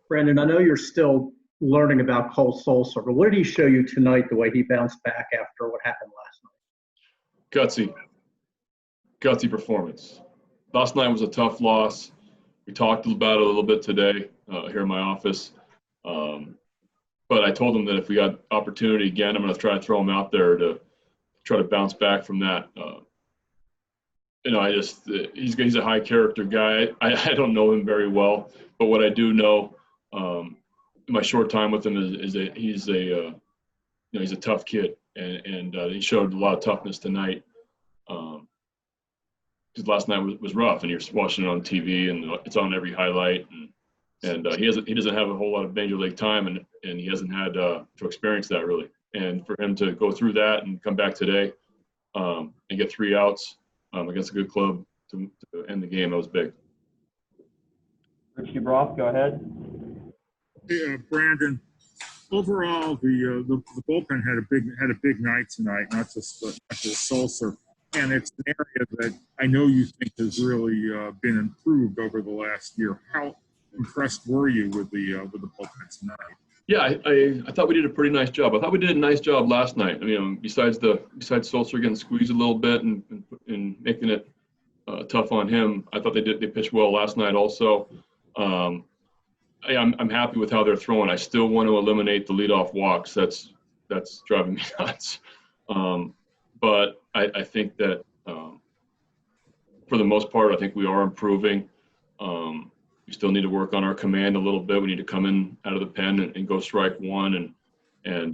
Brandon, I know you're still learning about Cole Sulser, but what did he show you tonight, the way he bounced back after what happened last night? Gutsy performance. Last night was a tough loss. We talked about it a little bit today here in my office. But I told him that if we got opportunity again, I'm going to try to throw him out there to try to bounce back from that. He's a high character guy. I don't know him very well, but what I do know in my short time with him is that he's a tough kid, and he showed a lot of toughness tonight. Because last night was rough, and you're watching it on TV, and it's on every highlight, and he doesn't have a whole lot of major league time, and he hasn't had to experience that really. And for him to go through that and come back today and get 3 outs against a good club to end the game, that was big. Richie Broth, go ahead. Hey, Brandon. Overall, the bullpen had a big night tonight, not just Sulser, and it's an area that I know you think has really been improved over the last year. How impressed were you with the bullpen tonight? Yeah, I thought we did a pretty nice job. I thought we did a nice job last night. I mean, besides Sulser getting squeezed a little bit and making it tough on him, I thought they pitched well last night also. I'm happy with how they're throwing. I still want to eliminate the leadoff walks. That's driving me nuts. But I think that for the most part, I think we are improving. We still need to work on our command a little bit. We need to come in out of the pen and go strike one and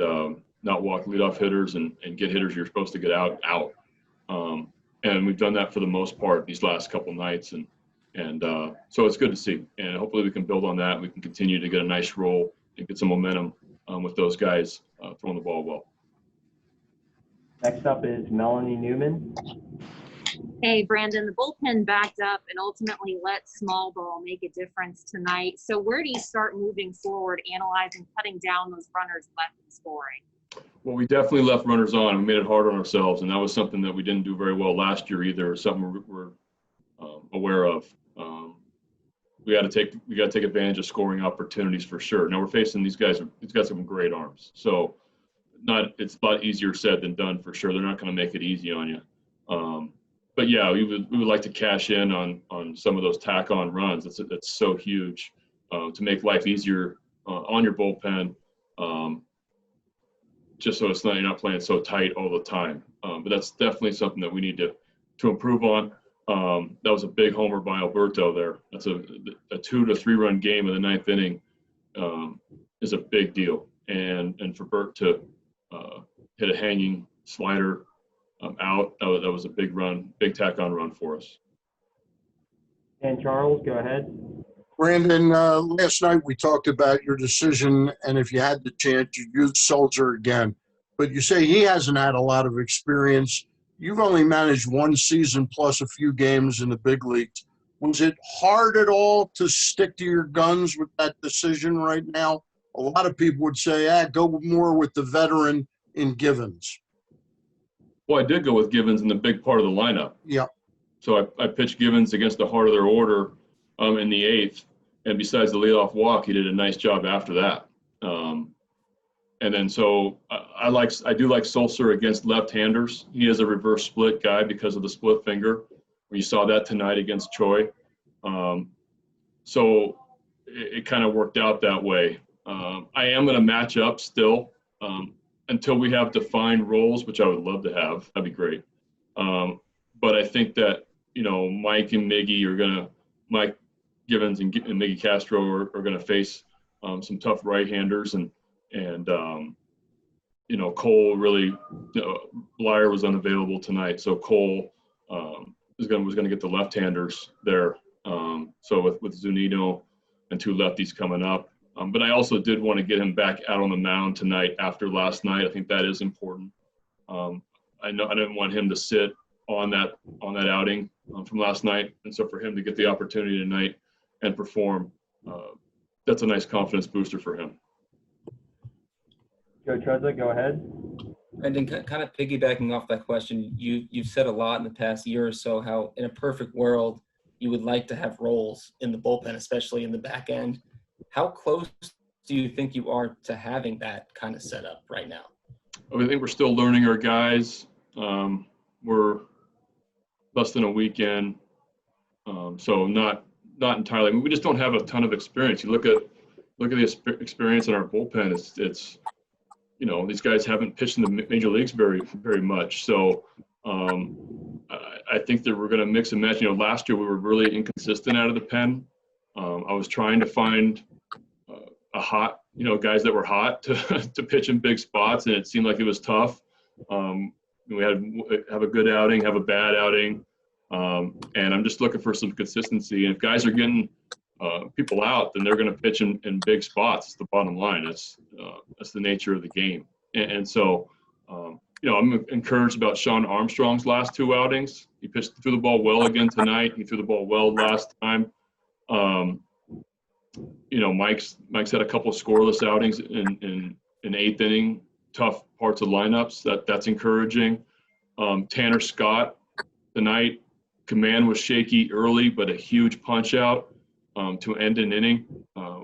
not walk leadoff hitters and get hitters you're supposed to get out. And we've done that for the most part these last couple nights, and so it's good to see. And hopefully we can build on that. We can continue to get a nice roll and get some momentum with those guys throwing the ball well. Next up is Melanie Newman. Hey, Brandon, the bullpen backed up and ultimately let small ball make a difference tonight. So where do you start moving forward, analyzing, cutting down those runners left in scoring? Well, we definitely left runners on. We made it hard on ourselves, and that was something that we didn't do very well last year either, something we're aware of. We got to take advantage of scoring opportunities for sure. Now we're facing these guys. These guys have some great arms, so it's a lot easier said than done for sure. They're not going to make it easy on you. But yeah, we would like to cash in on some of those tack-on runs. That's so huge to make life easier on your bullpen, just so you're not playing so tight all the time. But that's definitely something that we need to improve on. That was a big homer by Alberto there. That's a 2 to 3 run game in the 9th inning is a big deal. And for Bert to hit a hanging slider out, that was a big run, big tack-on run for us. And Charles, go ahead. Brandon, last night we talked about your decision, and if you had the chance, you'd use Sulzer again. But you say he hasn't had a lot of experience. You've only managed 1 season plus a few games in the big leagues. Was it hard at all to stick to your guns with that decision right now? A lot of people would say, go more with the veteran in Givens. Well, I did go with Givens in the big part of the lineup. Yeah. So I pitched Givens against the heart of their order in the 8th, and besides the leadoff walk, he did a nice job after that. And then so I do like Sulser against left-handers. He is a reverse split guy because of the split finger. We saw that tonight against Choi. So it kind of worked out that way. I am going to match up still until we have defined roles, which I would love to have. That'd be great. But I think that, Mike Givens and Miggy Castro are going to face some tough right-handers, and Cole really, Blyer was unavailable tonight, so Cole was going to get the left-handers there. So with Zunino and 2 lefties coming up. But I also did want to get him back out on the mound tonight after last night. I think that is important. I didn't want him to sit on that outing from last night, and so for him to get the opportunity tonight and perform, that's a nice confidence booster for him. Joe Trezza, go ahead. Brendan, kind of piggybacking off that question, you've said a lot in the past year or so how in a perfect world you would like to have roles in the bullpen, especially in the back end. How close do you think you are to having that kind of setup right now? I think we're still learning our guys. We're less than a weekend, so not entirely. I mean, we just don't have a ton of experience. You look at the experience in our bullpen. It's you know, these guys haven't pitched in the major leagues very much. So I think that we're going to mix and match. You know, last year we were really inconsistent out of the pen. I was trying to find guys that were hot to pitch in big spots, and it seemed like it was tough. We have a good outing, have a bad outing, and I'm just looking for some consistency. And if guys are getting people out, then they're going to pitch in big spots. It's the bottom line. That's the nature of the game. And so, you know, I'm encouraged about Sean Armstrong's last two outings. He threw the ball well again tonight. He threw the ball well last time. You know, Mike's had a couple of scoreless outings in eighth inning, tough parts of lineups. That's encouraging. Tanner Scott tonight, command was shaky early, but a huge punch out to end an inning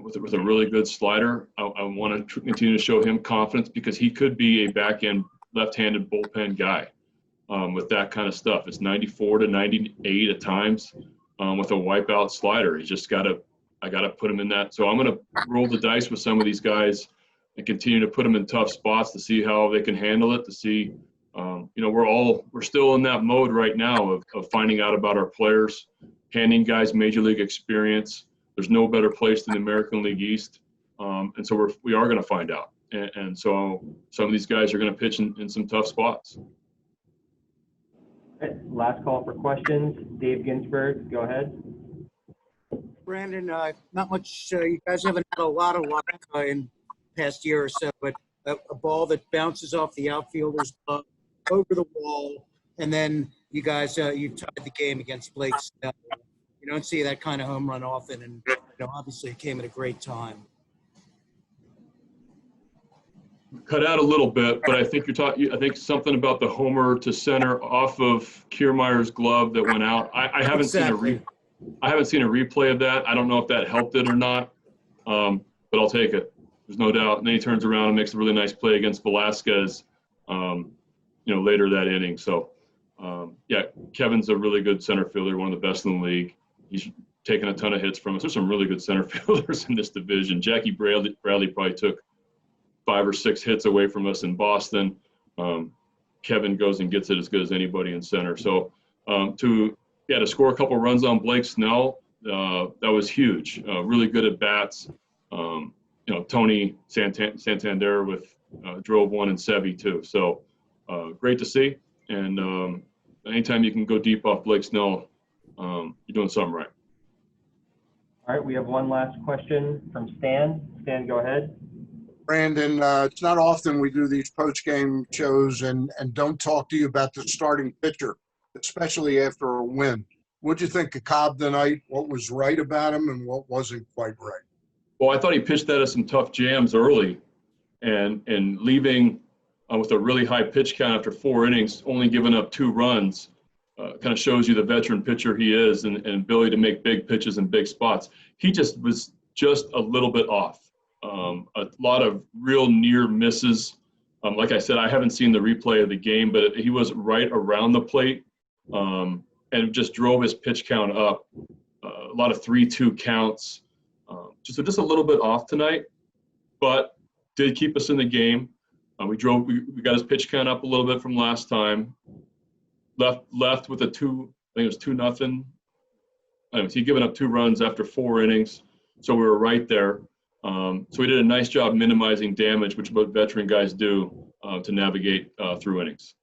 with a really good slider. I want to continue to show him confidence because he could be a back end left-handed bullpen guy with that kind of stuff. It's 94 to 98 at times with a wipeout slider. He's just I got to put him in that. So I'm going to roll the dice with some of these guys and continue to put them in tough spots to see how they can handle it, to see, you know, we're still in that mode right now of finding out about our players, handing guys major league experience. There's no better place than the American League East. And so we are going to find out. And so some of these guys are going to pitch in some tough spots. Okay, last call for questions. Dave Ginsburg, go ahead. Brandon, not much. You guys haven't had a lot of luck in the past year or so, but a ball that bounces off the outfielder's glove over the wall, and then you guys you tied the game against Blake Snell. You don't see that kind of home run often, and you know, obviously it came at a great time. Cut out a little bit, but I think I think something about the homer to center off of Kiermaier's glove that went out. I haven't seen a replay of that. I don't know if that helped it or not, but I'll take it. There's no doubt. And then he turns around and makes a really nice play against Velasquez, you know, later that inning. So, yeah, Kevin's a really good center fielder, one of the best in the league. He's taken a ton of hits from us. There's some really good center fielders in this division. Jackie Bradley probably took 5 or 6 hits away from us in Boston. Kevin goes and gets it as good as anybody in center. So to score a couple runs on Blake Snell, that was huge. Really good at bats. You know, Tony Santander drove one, and Sevy too. So great to see. And anytime you can go deep off Blake Snell, you're doing something right. All right, we have one last question from Stan. Stan, go ahead. Brandon, it's not often we do these post-game shows and don't talk to you about the starting pitcher, especially after a win. What'd you think of Cobb tonight? What was right about him and what wasn't quite right? Well, I thought he pitched out of some tough jams early, and leaving with a really high pitch count after 4 innings, only giving up 2 runs, kind of shows you the veteran pitcher he is and ability to make big pitches in big spots. He just was just a little bit off. A lot of real near misses. Like I said, I haven't seen the replay of the game, but he was right around the plate and just drove his pitch count up. A lot of 3-2 counts. Just a little bit off tonight, but did keep us in the game. We got his pitch count up a little bit from last time. Left with I think it was 2-0. He'd given up 2 runs after 4 innings, so we were right there. So we did a nice job minimizing damage, which is what veteran guys do to navigate through innings.